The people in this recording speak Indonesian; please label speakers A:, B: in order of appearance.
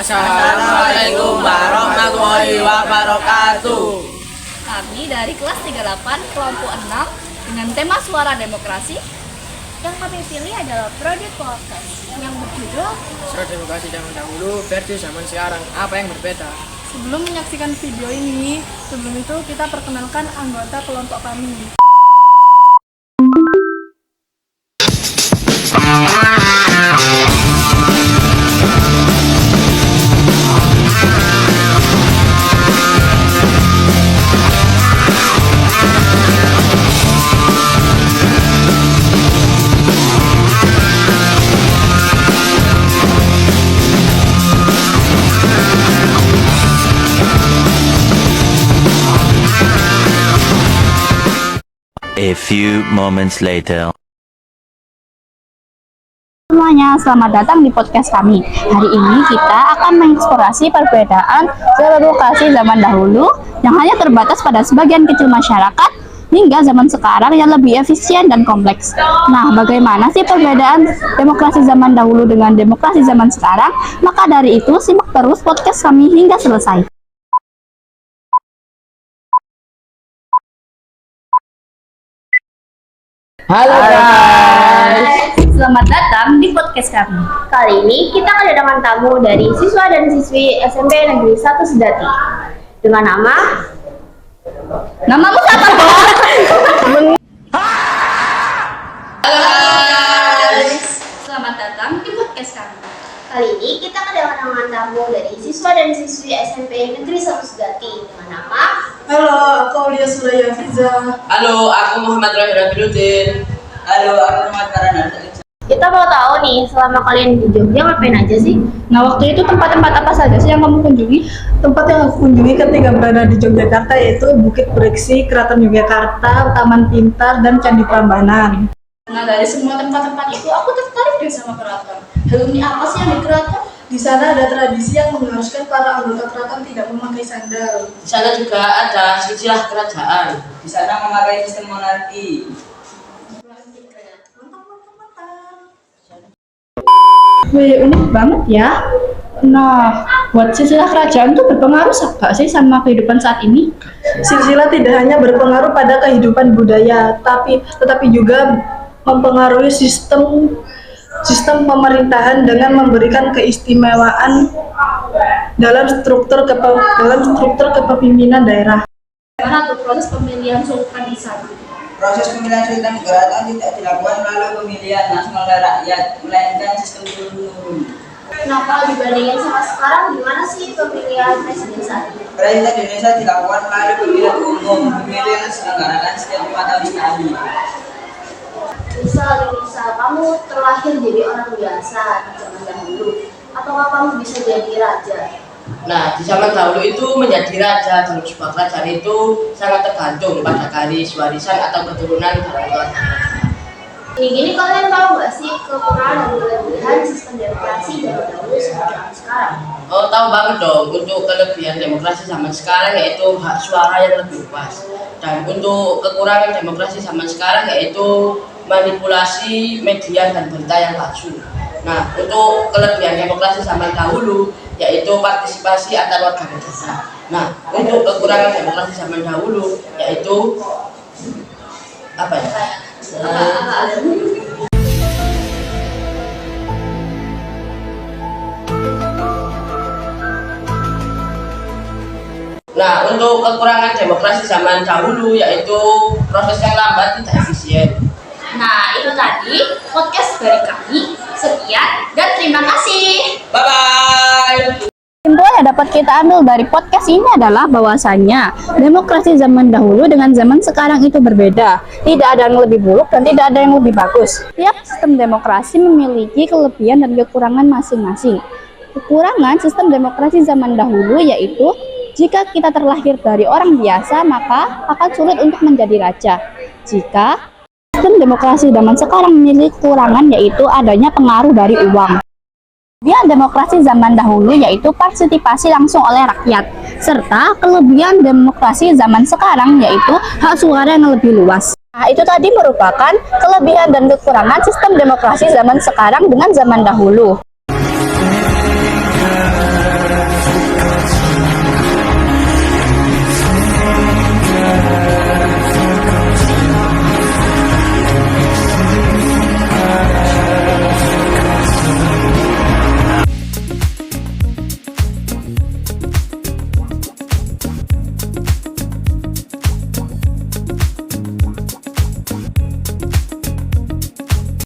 A: Assalamualaikum warahmatullahi wabarakatuh.
B: Kami dari kelas 38 kelompok 6 dengan tema suara demokrasi.
C: Yang kami pilih adalah Prodi Podcast yang berjudul
A: Suara demokrasi zaman dahulu versi zaman sekarang. Apa yang berbeda?
D: Sebelum menyaksikan video ini, sebelum itu kita perkenalkan anggota kelompok kami.
E: A few moments later.
B: Semuanya, selamat datang di podcast kami. Hari ini kita akan mengeksplorasi perbedaan demokrasi zaman dahulu yang hanya terbatas pada sebagian kecil masyarakat hingga zaman sekarang yang lebih efisien dan kompleks. Nah, bagaimana sih perbedaan demokrasi zaman dahulu dengan demokrasi zaman sekarang? Maka dari itu, simak terus podcast kami hingga selesai.
A: Halo guys.
B: Selamat datang di podcast kami.
C: Kali ini kita kedatangan tamu dari siswa dan siswi SMP Negeri 1 Sedati dengan nama
B: Namamu siapa, Bo?
A: Halo guys.
B: Selamat datang di podcast kami.
C: Kali ini kita kedatangan tamu dari siswa dan siswi SMP Negeri 1 Sedati dengan nama
D: Halo, aku Aulia Suraya Fiza.
A: Halo, aku Muhammad Rahir Abidudin. Halo, aku Muhammad Farhan.
C: Kita mau tahu nih, selama kalian di Jogja ngapain aja sih?
B: Nah, waktu itu tempat-tempat apa saja sih yang kamu kunjungi?
D: Tempat yang aku kunjungi ketika berada di Yogyakarta yaitu Bukit Bereksi, Keraton Yogyakarta, Taman Pintar, dan Candi Prambanan.
B: Nah, dari semua tempat-tempat itu aku tertarik deh sama keraton. Alumni apa sih yang di keraton?
D: Di sana ada tradisi yang mengharuskan para anggota keraton tidak memakai sandal.
A: Di sana juga ada silsilah kerajaan. Di sana memakai sistem monarki.
B: Wih, unik banget ya. Nah, buat silsilah kerajaan tuh berpengaruh gak sih sama kehidupan saat ini?
D: Silsilah tidak hanya berpengaruh pada kehidupan budaya, tetapi juga mempengaruhi sistem pemerintahan dengan memberikan keistimewaan dalam struktur kepemimpinan daerah.
B: Gimana tuh proses pemilihan sultan di sana?
A: Proses pemilihan sultan di keraton tidak dilakukan melalui pemilihan langsung oleh rakyat, melainkan sistem turun-temurun.
C: Nah, kalau dibandingin sama sekarang, gimana sih pemilihan presiden saat ini?
A: Presiden Indonesia dilakukan melalui pemilihan umum. Pemilihan diselenggarakan setiap 5 tahun sekali.
C: Misal kamu terlahir jadi orang biasa di zaman dahulu, apakah kamu bisa jadi raja?
F: Nah, di zaman dahulu itu menjadi raja dalam sebuah kerajaan itu sangat tergantung pada garis warisan atau keturunan dari keluarga.
C: Gini kalian tahu nggak sih kekurangan dan kelebihan sistem demokrasi zaman dahulu sama sekarang?
F: Oh, tahu banget dong. Untuk kelebihan demokrasi zaman sekarang yaitu hak suara yang lebih luas. Dan untuk kekurangan demokrasi zaman sekarang yaitu manipulasi media dan berita yang palsu. Nah, untuk kelebihan demokrasi zaman dahulu yaitu partisipasi antar warga negara. Nah, untuk kekurangan demokrasi zaman dahulu yaitu apa ya? Nah, untuk kekurangan demokrasi zaman dahulu yaitu proses yang lambat, tidak efisien.
B: Nah, itu tadi podcast dari kami. Sekian dan terima kasih.
A: Bye-bye.
B: Kesimpulan yang dapat kita ambil dari podcast ini adalah bahwasannya demokrasi zaman dahulu dengan zaman sekarang itu berbeda. Tidak ada yang lebih buruk dan tidak ada yang lebih bagus. Tiap sistem demokrasi memiliki kelebihan dan kekurangan masing-masing. Kekurangan sistem demokrasi zaman dahulu yaitu jika kita terlahir dari orang biasa maka akan sulit untuk menjadi raja. Jika sistem demokrasi zaman sekarang memiliki kekurangan yaitu adanya pengaruh dari uang. Kelebihan demokrasi zaman dahulu yaitu partisipasi langsung oleh rakyat, serta kelebihan demokrasi zaman sekarang yaitu hak suara yang lebih luas. Nah, itu tadi merupakan kelebihan dan kekurangan sistem demokrasi zaman sekarang dengan zaman dahulu.